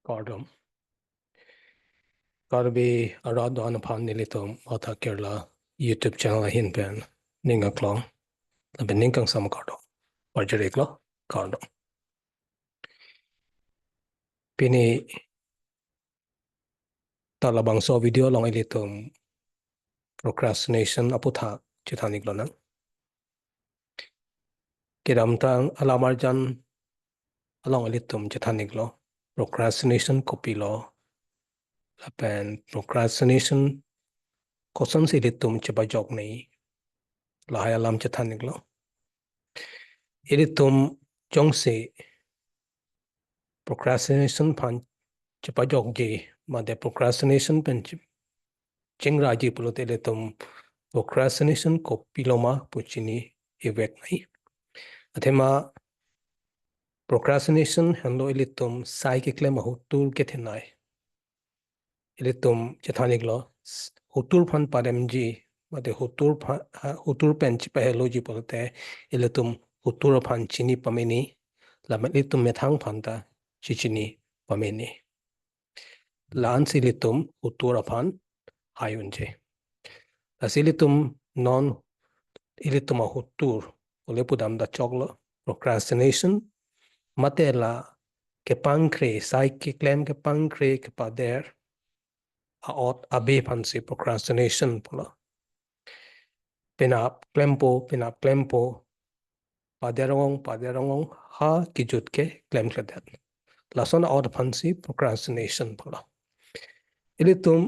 Cardum. Karbi arado anapan nilitum ota Kerala YouTube channel hinpen ninga klong laben ningkang sama kardo warjeriklo kardo. Pini talabang so video long ilitum procrastination aputha chithanik lo nang. Kiram tang alamarjan along ilitum chithanik lo procrastination copy lo lapen procrastination kosan si ilitum chibajok nei lahaya lam chithanik lo. Ilitum jongsi procrastination pan chipajok ji made procrastination pen chingraji pulote letum procrastination ko piloma puchini evek nai athema procrastination hando ilitum sai ke klem hutul ke thenai ilitum chethanik lo hutul phan parem ji made hutul pen chipahelo ji pulote ilitum hutul phan chini pameni lamalitum methang phanta chichini pameni lan silitum hutur aphan hayunje asilitum non ilitum hutur olepudam da choglo procrastination matela ke pankre sai ke klem ke pankre ke pader aot abe phansi procrastination pola penap klempo paderong ha kijut ke klem kledat lason aot phansi procrastination pola ilitum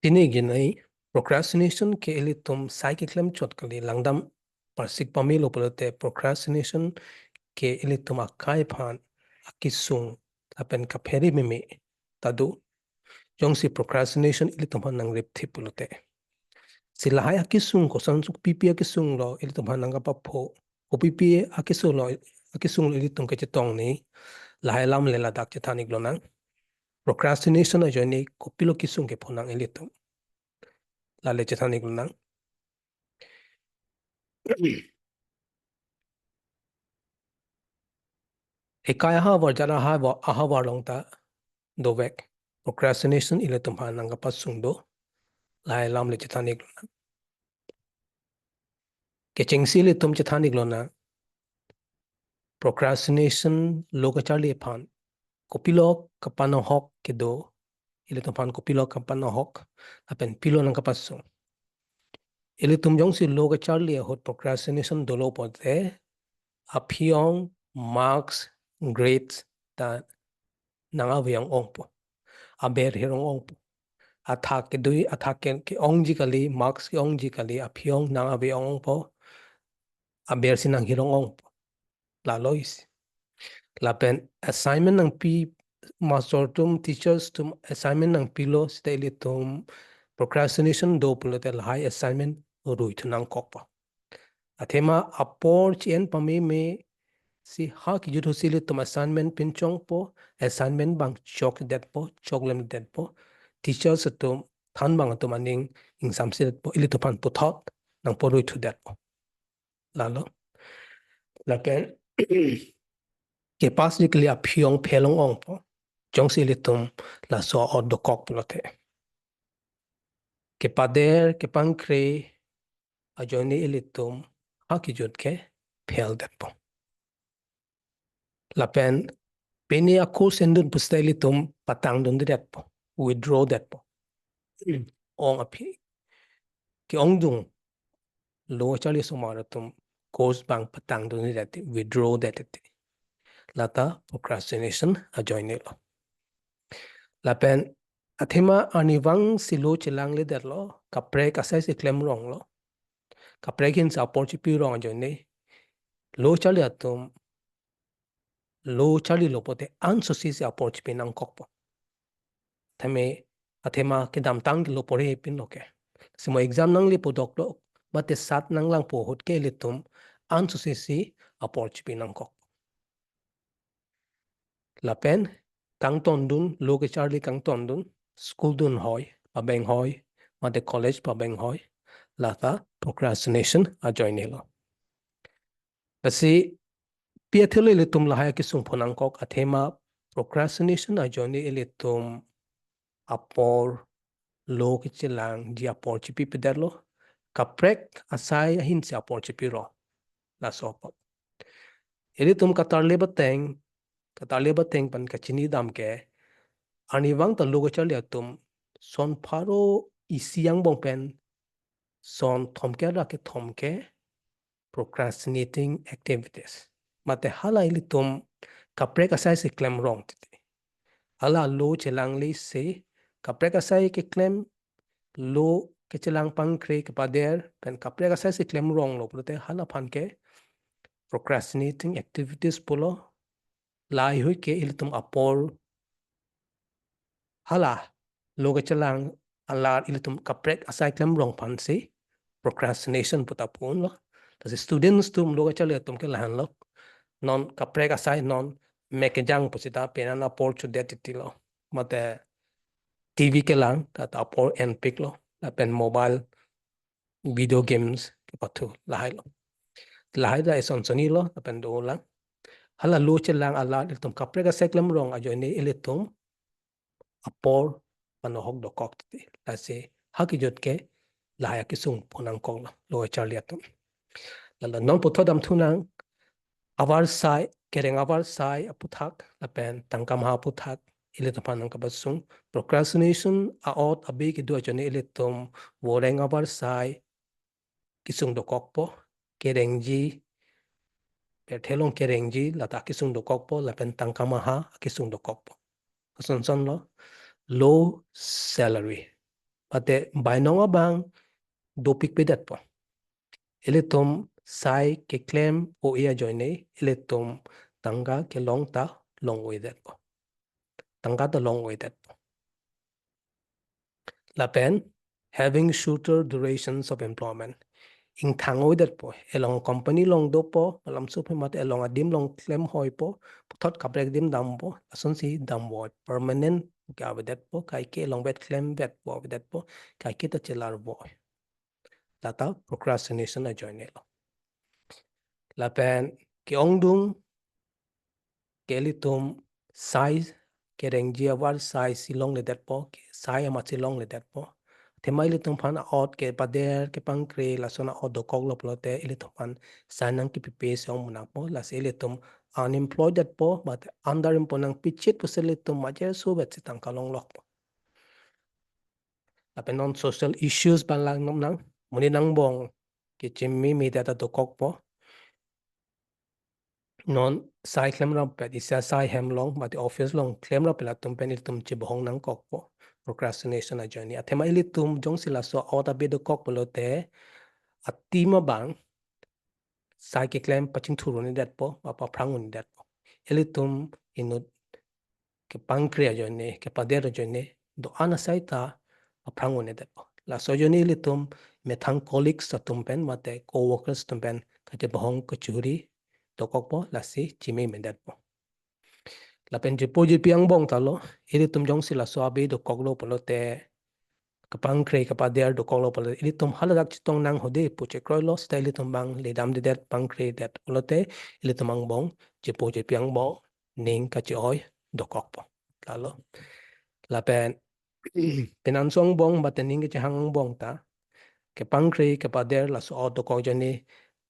tini ginai procrastination ke ilitum sai ke klem chotkali langdam parsik pamilo polote procrastination ke ilitum akai phan akisung apen kaperi mimi tadu jongsi procrastination ilitum hanang ripthi polote silahai akisung ko sansuk pipi akisung lo ilitum hanang kapapho kopipi akisung lo ilitum ke chetong ni lahai lam lela dak chethanik lo nang procrastination Ajoine kopilo kisung ke phonang ilitum lale chethanik lo nang Hikaya ha warjana aha warlongta dovek procrastination ilitum hanang kapasungdo lahai lam le chethanik lo nang kechingsi ilitum chethanik lo nang procrastination lokachali phan kopilo kapano hok kedo ilitum phan kopilo kapano hok apen pilo nang kapasung ilitum jongsi lokachali hot procrastination dolo pote aphiong marks grades ta nangavyang ongpo aber hirong ongpo athak ke dui athak ke ongji kali marks ke ongji kali aphiong nangavyang ongpo aber sinang hirong ongpo lalois lapen assignment nang pi master tum teachers tum assignment nang pilo style tum procrastination do pulotel high assignment rui thunang kokpa athema apor chen pami me si ha ki judo sile tum assignment pin chong po assignment bang chok det po choklem det po teachers tum than bang tum aning exam sil po ili tupan puthot nang po rui thu det po lalo lapen ke pas dikli aphiong phelong ong po jong sile tum la so od do kok pulote ke pader ke pankre Ajoine ilitum ha ki jud ke phel det po lapen peni aku sendun pusteli tum patang dun det po withdraw det po ong api ki ong dung lo chali sumara tum course bang patang dun det withdraw det lata procrastination Ajoine lo lapen athema aniwang silo chilang le det lo kapre kasai se klem rong lo kapre kin sa porchipi rong Ajoine lo chali atum lo chali lopote ansosi se approach pinang kokpo thame athema ke dam tang lo pore pin loke simo exam nang li podok lo mate sat nang lang po hot ke litum ansosi si approach pinang kok lapen kang ton dun lo ke charli kang ton dun school dun hoy pabeng hoy mate college pabeng hoy lata procrastination Ajoine lo basi piathelo litum lahaya ki sung phonang kok athema Procrastination Ajoine ilitum apor lo kichilang di apor chipi pederlo kaprek asai ahin si apor chipi ro la sopa. Ilitum katarle bateng pan kachini dam ke aniwang ta logo charli atum son paro isiang bong pen son thomke ra ke thomke procrastinating activities. Mate hala ilitum kaprek asai si klem wrong titi. Hala lo chelang li se kaprek asai ke klem lo ke chelang pang kre ke pader pen kaprek asai si klem wrong lo prote hala pan ke procrastinating activities polo lai hui ke ilitum apor hala lo ke chelang alar ilitum kaprek asai klem wrong pan se procrastination puta pun lo. Tas students tum lo ke chale tum ke lahan lo non kaprek asai non mekejang pusita penan apor chu detiti lo. Mate TV ke lang ta apor enpik lo la pen mobile video games ke patu lahai da eson soni lo la pen do lang hala lo che lang ala tum kaprek asai klem wrong Ajoine ilitum apor panohok do kok ti la se hakijot ke lahai Akesung ponang kong lo charliatum la non potodam thunang avar sai kereng avar sai aputhak la pen tangkam ha puthak ile tapan ang kabasung procrastination aot abi ki do Ajoine ilitum woreng avar sai kisung do kokpo kerengji perthelong kerengji la ta kisung do kokpo la pen tangkam ha kisung do kokpo son lo low salary pate bainong abang dopik pedat po ilitum sai ke claim o ia Ajoine ilitum tanga ke long ta long with that po tanga ta long with that po la pen having shorter durations of employment in thangoi dat po elong company long do po alam su phe mat elong adim long claim hoi po thot kaprek dim dam po ason si dam wo permanent ga dat po kai ke long bet claim bet po dat po kai ke ta chelar bo data procrastination Ajoine lo la pen ke ong dung ke litum size ke rengji avar size silong le dat po sai ama silong le dat po themai litum phan out ke pader ke pangkre la sona od kok lo plote ilitum phan sanang ki pp song munak po la se litum unemployed dat po but under imponang pichit po se litum majer so bet sitang kalong lok po la pen non social issues ban lang nom nang muni nang bong ke chimmi mi data to kok po non sai klem ram pet isa sai hem long but the office long klem ram pela tum penil tum chi bohong nang kok po procrastination Ajoine athema ili tum jong sila so auta be do kok polo te atima bang sai ke klem paching thuru ni dat po pa prangun ni dat po ili tum inu ke pankre Ajoine ke pader Ajoine do ana sai ta prangun ni dat po la so Ajoine ili tum methang colleagues sa tum pen mate co-workers tum pen ka je bohong ko churi to kok po la si chimi men dat po la pen je po je piang bong talo ili tum jong sila so abe do kok lo polo te kapang kre kapader do kok lo polo ili tum haladak chitong nang hode po che kroi lo style tum bang le dam de dat pang kre dat polo te ili tum ang bong je po je piang bong ning ka che oi do kok po talo la pen penan song bong batening ke hang bong ta ke pang kre kapader la so do kok jani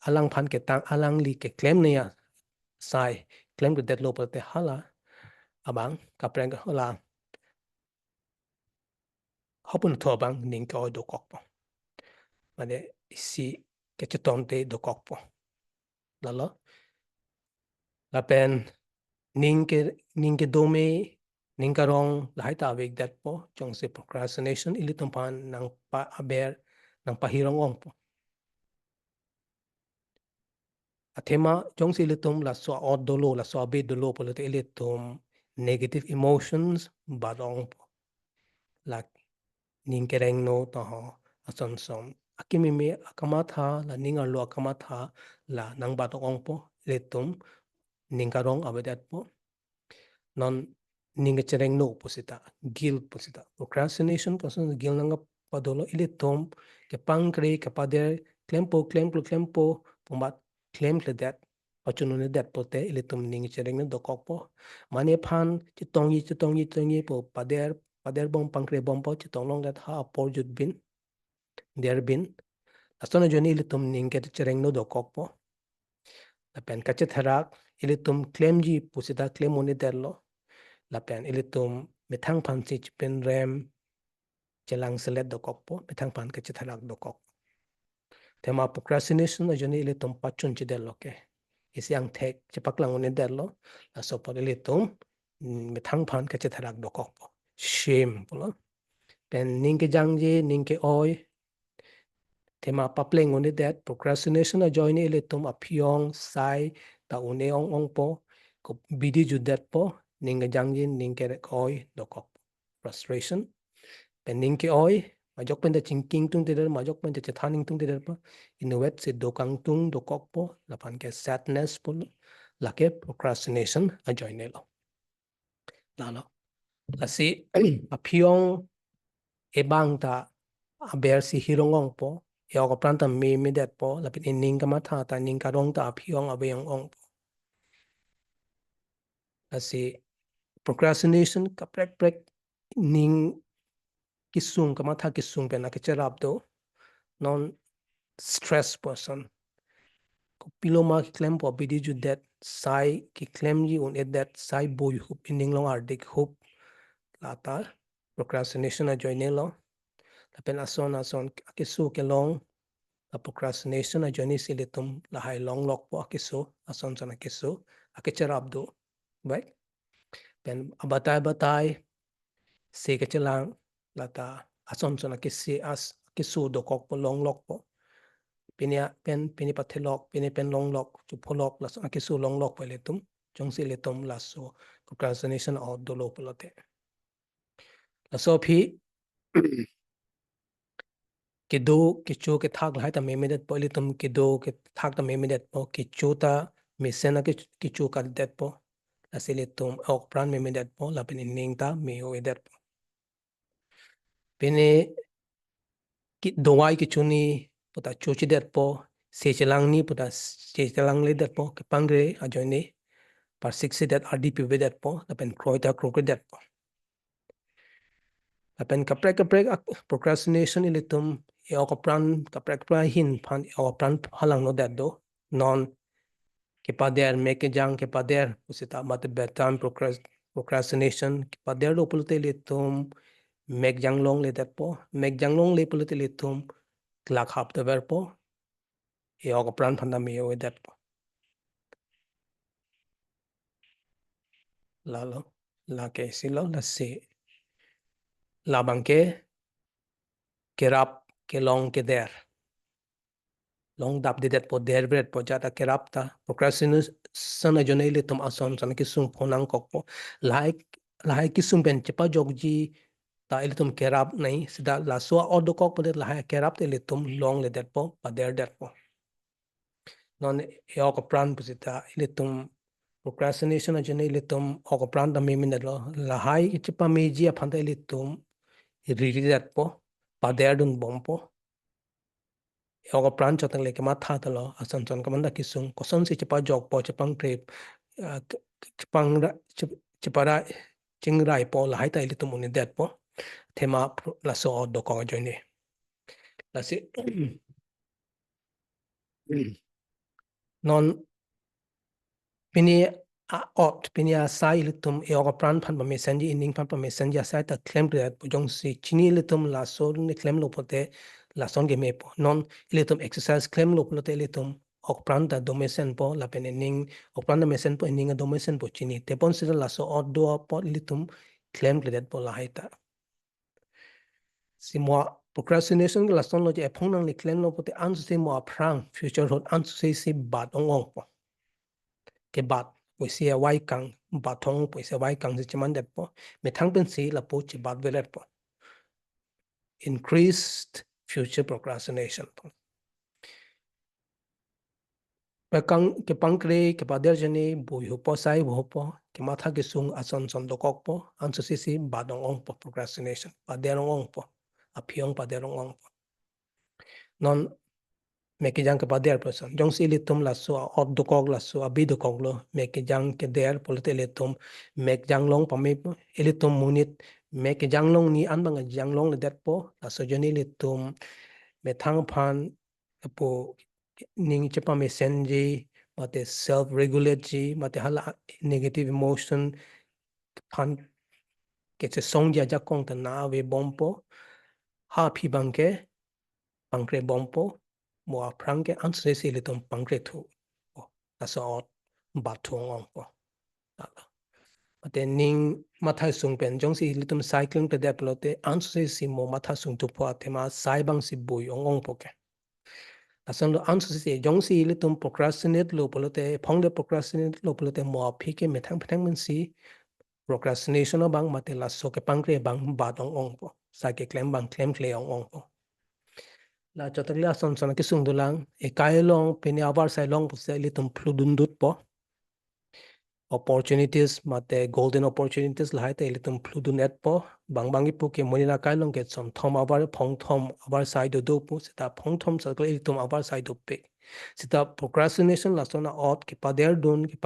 alang phan ke tang alang li ke claim ne ya sai claim ke det lo polo te hala abang kapreng hala hopun tho bang ning ko do kok po mane si ke chitong te do kok po lalo la pen ning ke do me ning ka rong la hai ta vek dat po chong se procrastination ili tum pan nang pa aber nang pahirong ong po athema chong se ili tum la so od dolo la so abe dolo po le ili tum negative emotions badong po la ning ke reng no to ho ason som akimi me akamatha la ningar lo akamatha la nang ba ong po letum ningarong abedat po non ninga chereng no posita gil posita procrastination kason gil nang padolo ilitum ke pangkre ke pader klempo pumat claim le that pachunune det pote ilitum ning chereng no dokok po mane phan chitong yi po pader bom pangkre bom po chitong long dat ha por jut bin der bin asona joni ilitum ning ke chereng no dokok po la pen kache tharak ilitum claim ji pusita claim oni derlo la pen ilitum methang phan chi pen rem chelang selet dokok po methang phan kache tharak dokok tema procrastination ajoni ilitum pachun chi derlo ke isiang thek chepaklang oni derlo la so por ilitum methang phan kache tharak dokok po shame polo pen ningke jangji ningke oi tema papleng oni det procrastination ajoni ilitum aphiong sai ta une ong po ko bidi judet po ningke jangji ningke oi dokok frustration pen ningke oi majok pen da chingking tung tider majok pen da chethaning tung tider po inuet se dokang tung dokok po lapan ke sadness po lake procrastination ajoni lo lalo lasi aphiong ebang ta aber si hirongong po yaw pranta me det po lapit ining ka matha ta ning ka rong ta aphiong abeyong ong po lasi procrastination ka prek ning kisung ka matha kisung pe na ke cherap do non stress person ko piloma ki klem po bidi ju det sai ki klem ji un that sai boy hup ining long ardik hup lata procrastination a join lo lapen ason akisu ke long la procrastination a join silitum la hai long lok po akisu ason son akisu akicharap do right pen abatai se ke chelang lata ason son akisi as akisu do kok po long lok po pini pathelok pini pen long lok chu pholok la son akisu long lok po letum jong silitum la so procrastination out do lo polote la so phi kido kicho ke thak lai ta memedet po ilitum kido ke thak ta memedet po kicho ta misena ke kicho ka det po la silitum ok pran memedet po la pin ning ta me o edet po pini ki dowai kichuni puta chochi det po se chelang ni puta se chelang le det po ke pangre ajoni par 60 det rdp vedet po la pen kroita krokre det po la pen kaprek procrastination ilitum ok pran kaprek hin phan ok pran halang no det do non kepader make jang kepader usita mat bedtime procrastination kepader lo pulte litum make jang long le det po make jang long le pulte litum klak hap de ver po e ok pran phanda me o det po lalo la ke silo la se la banke kerap ke long ke der long dap de det po der bret po jata kerap ta procrastination a jone litum ason san ki sung phonang kok po lai ki sung ben chepa jogji ta ilitum kerap nai sida la so odo kok po la kerap te ilitum long le det po pa der det po non e ok pran pusita ilitum procrastination a jene ilitum ok pran da me min lo la hai chepa meji a phanda ilitum ri det po pa der dun bom po ok pran chotang le ke ma tha ta lo asan son kamanda kisung koson si chepa jog po chepang trip chepang chepara chingrai po la hai ta ilitum uni det po thema la so do ko joine la si non pini pini a sai ilitum e ok pran phan pa messenger inning phan pa messenger sai ta claim de jong si chini ilitum la so ni claim lo pote la son ge me po non ilitum exercise claim lo pote ilitum ok pran ta domesen po la pen inning ok pran da mesen po inning a domesen po chini te pon si la so od do po ilitum claim de po la haita si mo procrastination la son lo je phong nang li claim lo pote an se mo prang future hot an se si bat ong po ke bat poisia wai kang bathong poisia wai kang si chaman det po me thang pen si la po chi bat velet po increased future procrastination po pakang ke pangkre ke pader jani boi ho po sai ho po ke matha ke sung ason son do kok po an si badong ong po procrastination pader ong po aphiong pader ong po non me ke jang ke pader person jong si litum la so od do kog la so abi do kog lo me ke jang ke der polite litum me jang long pa me litum munit me ke jang long ni an bang jang long le det po la so joni litum me thang phan po ning chepa me senji mate self regulate ji mate hala negative emotion phan ke che song ja kong ta na we bompo ha phi bang ke pangkre bompo mo aprang ke ansre si litum pangkre thu la so ba thong ong po ate ning mathai sung pen jong si litum cycling pe deplote ansre si mo matha sung tu po atema sai bang si bui ong po ke asan lo answer si jong si litum procrastinate lo polote phong de procrastinate lo polote mo phi ke methang phang men si procrastination bang mate la so ke pangkre bang ba ong po sa ke claim bang claim kle ong po la chotagla son son ke sung dulang e kai long pe ni abar sai long po se litum pludun dut po opportunities mate golden opportunities la te litum pludun et po bang ipu ke monina kai long ke som thom abar phong thom abar sai do po sita phong thom sa ko litum abar sai do pe sita procrastination la sona ot ke pader don ke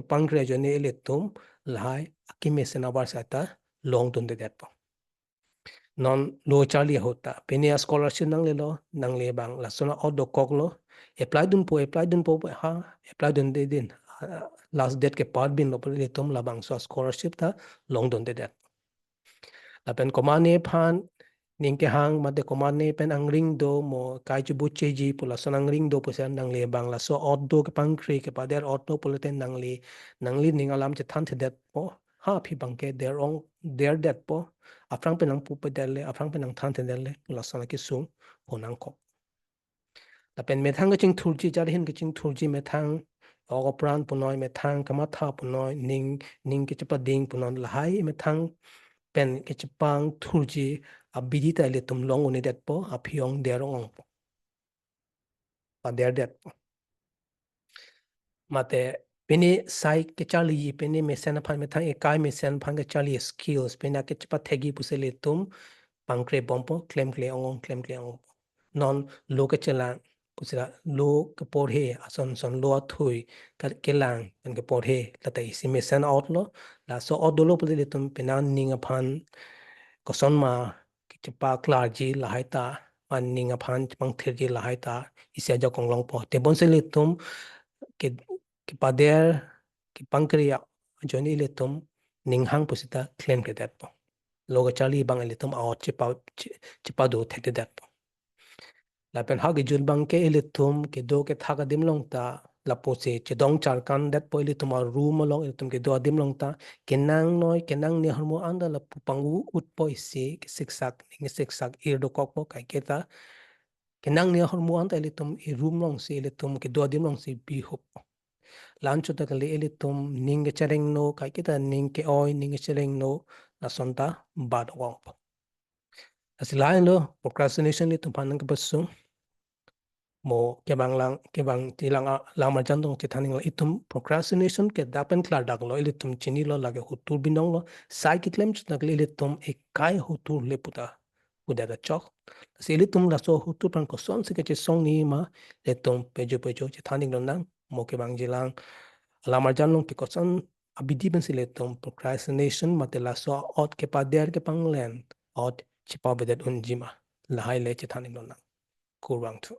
pankre jone litum lai akime sen abar sai ta long dun de det po non lo charlie hota penia scholarship nang le lo nang le bang la sona ot do kok lo apply dun po ha apply dun de din last date ke part bin lo le tum la bang so scholarship ta long don de det la pen komane phan ning ke hang ma de komane pen ang ring do mo kai chu bu che ji pula so nang ring do pu san nang le bang la so ot do ke pang kri ke pa der ot do pula ten nang li ning alam che than the det po ha phi bang ke der det po afrang pen ang pu pe der le afrang pen ang than the der le pula so na ke sung honang ko la pen me thang ke ching thur ji jar hin ke ching thur ji me thang og pran punoi me thang kama tha punoi ning ke chapa ding punon la hai me thang pen ke chapang thur ji abidi ta le tum long oni det po aphiong der ong pa der det mate peni sai ke chali peni me sen phan me thang e kai me sen phan ke chali skills pena ke chapa thegi pusele tum pangkre bompo claim kle ong non lo ke chela pusila lo ke por he son lo thui ke lang pen ke por he la tai si me sen out lo la so od lo pusele tum pena ning phan ko son ma ke chapa klar ji la hai ta man ning phan pang thir ji la hai ta isia ja kong long po te bon se le tum ke ke pader ke pangkria joni le tum ning hang pusita claim ke dat po logo chali bang le tum out chipa do the dat po la pen ha ge jul bang ke le tum ke do ke thaga dim long ta la po se chedong char kan dat po le tum room long le tum ke do dim long ta ke nang ne harmo anda la pu pangu ut po ise ke siksak ir do kok po kai ke ta ke nang ne harmo anda le tum e room long se le tum ke do dim long se bi hop lancho ta le ele tum ning chereng no kai kita ning ke oi ning chereng no la sonta bad wong asilain lo procrastination le tum panang ke basu mo ke bang tilang lang ma jandong ke thaning la itum procrastination ke dapen klar dak lo ele tum chini lo lage hutur binong lo sai ki klem chna le ele tum e kai hutur le puta uda da chok sili tum la so hutur pan ko son se ke song ni ma le tum pejo che thaning lo nang mo ke bang jilang lamar janlong ke kosan abidi ben sile tum procrastination matela so ot ke pader ke panglen ot chipa bedet unjima lahai le che thaning lo nang kurang thu